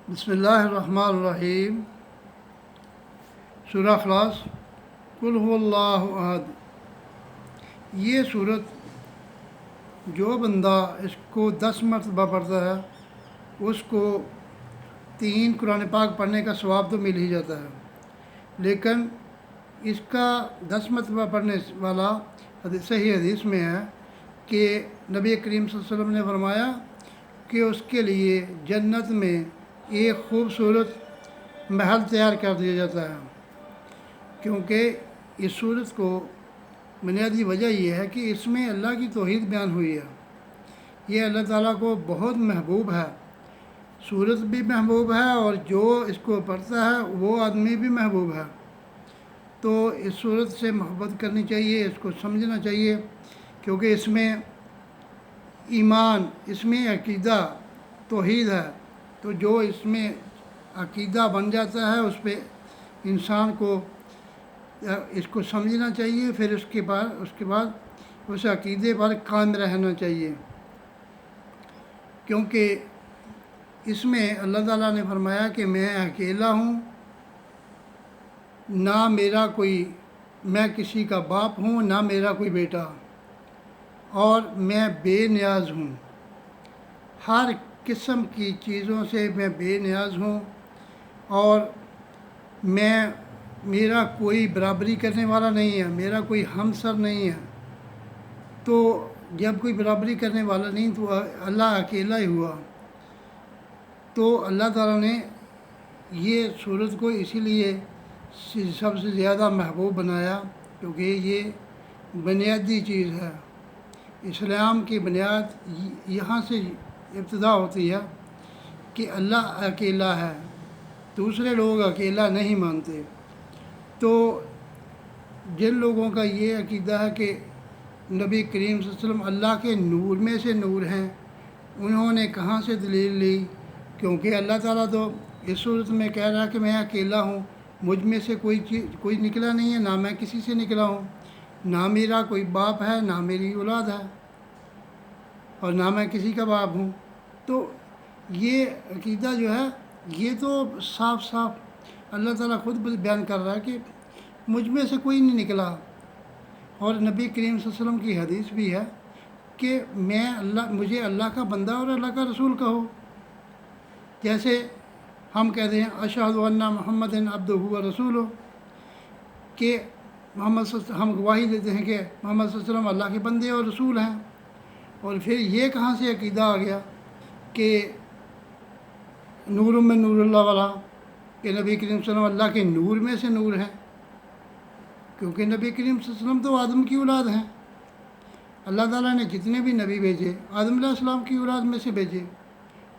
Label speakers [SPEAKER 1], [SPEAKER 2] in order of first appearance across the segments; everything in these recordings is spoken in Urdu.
[SPEAKER 1] بسم اللہ الرحمن الرحیم۔ سورہ اخلاص۔ قل هو اللہ احد۔ یہ صورت جو بندہ اس کو 10 مرتبہ پڑھتا ہے اس کو 3 قرآن پاک پڑھنے کا ثواب تو مل ہی جاتا ہے، لیکن اس کا 10 مرتبہ پڑھنے والا صحیح حدیث میں ہے کہ نبی کریم صلی اللہ علیہ وسلم نے فرمایا کہ اس کے لیے جنت میں ایک خوبصورت محل تیار کر دیا جاتا ہے، کیونکہ اس صورت کو بنیادی وجہ یہ ہے کہ اس میں اللہ کی توحید بیان ہوئی ہے۔ یہ اللہ تعالیٰ کو بہت محبوب ہے، صورت بھی محبوب ہے اور جو اس کو پڑھتا ہے وہ آدمی بھی محبوب ہے۔ تو اس صورت سے محبت کرنی چاہیے، اس کو سمجھنا چاہیے، کیونکہ اس میں ایمان، اس میں عقیدہ توحید ہے۔ تو جو اس میں عقیدہ بن جاتا ہے اس پہ انسان کو اس کو سمجھنا چاہیے، پھر اس کے بعد اس عقیدے پر قائم رہنا چاہیے، کیونکہ اس میں اللہ تعالیٰ نے فرمایا کہ میں اکیلا ہوں، نہ میرا کوئی، میں کسی کا باپ ہوں، نہ میرا کوئی بیٹا، اور میں بے نیاز ہوں، ہر قسم کی چیزوں سے میں بے نیاز ہوں، اور میرا کوئی برابری کرنے والا نہیں ہے، میرا کوئی ہمسر نہیں ہے۔ تو جب کوئی برابری کرنے والا نہیں تو اللہ اکیلا ہی ہوا۔ تو اللہ تعالیٰ نے یہ صورت کو اسی لیے سب سے زیادہ محبوب بنایا، کیونکہ یہ بنیادی چیز ہے۔ اسلام کی بنیاد یہاں سے ابتدا ہوتی ہے کہ اللہ اکیلا ہے، دوسرے لوگ اکیلا نہیں مانتے۔ تو جن لوگوں کا یہ عقیدہ ہے کہ نبی کریم صلی اللہ علیہ وسلم اللہ کے نور میں سے نور ہیں، انہوں نے کہاں سے دلیل لی؟ کیونکہ اللہ تعالیٰ تو اس صورت میں کہہ رہا ہے کہ میں اکیلا ہوں، مجھ میں سے کوئی نکلا نہیں ہے، نہ میں کسی سے نکلا ہوں، نہ میرا کوئی باپ ہے، نہ میری اولاد ہے، اور نہ میں کسی کا باپ ہوں۔ تو یہ عقیدہ جو ہے یہ تو صاف صاف اللہ تعالیٰ خود بیان کر رہا ہے کہ مجھ میں سے کوئی نہیں نکلا، اور نبی کریم صلی اللہ علیہ وسلم کی حدیث بھی ہے کہ مجھے اللہ کا بندہ اور اللہ کا رسول کہو۔ جیسے ہم کہتے ہیں اشہد ان محمد عبدہ و رسولہ، کہ ہم گواہی دیتے ہیں کہ محمد صلی اللہ علیہ وسلم اللہ کے بندے اور رسول ہیں، اور پھر یہ کہاں سے عقیدہ آ گیا کہ نور میں نور اللہ والا، کہ نبی کریم صلی اللہ علیہ وسلم اللہ کے نور میں سے نور ہیں؟ کیونکہ نبی کریم صلی اللہ علیہ وسلم تو آدم کی اولاد ہیں۔ اللہ تعالیٰ نے جتنے بھی نبی بھیجے آدم علیہ السلام کی اولاد میں سے بھیجے،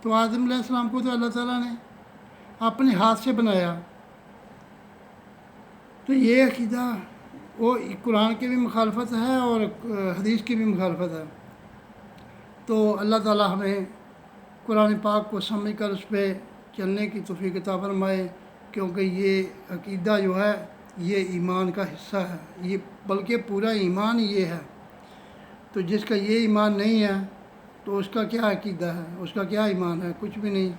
[SPEAKER 1] تو آدم علیہ السلام کو تو اللہ تعالیٰ نے اپنے ہاتھ سے بنایا۔ تو یہ عقیدہ وہ قرآن کی بھی مخالفت ہے اور حدیث کی بھی مخالفت ہے۔ تو اللہ تعالیٰ ہمیں قرآن پاک کو سمجھ کر اس پہ چلنے کی توفیق عطا فرمائے، کیونکہ یہ عقیدہ جو ہے یہ ایمان کا حصہ ہے، یہ بلکہ پورا ایمان یہ ہے۔ تو جس کا یہ ایمان نہیں ہے تو اس کا کیا عقیدہ ہے، اس کا کیا ایمان ہے؟ کچھ بھی نہیں۔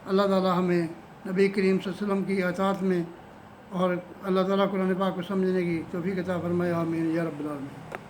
[SPEAKER 1] اللہ تعالیٰ ہمیں نبی کریم صلی اللہ علیہ وسلم کی اطاعت میں اور اللہ تعالیٰ قرآن پاک کو سمجھنے کی توفیق عطا فرمائے، آمین یا رب العالمین۔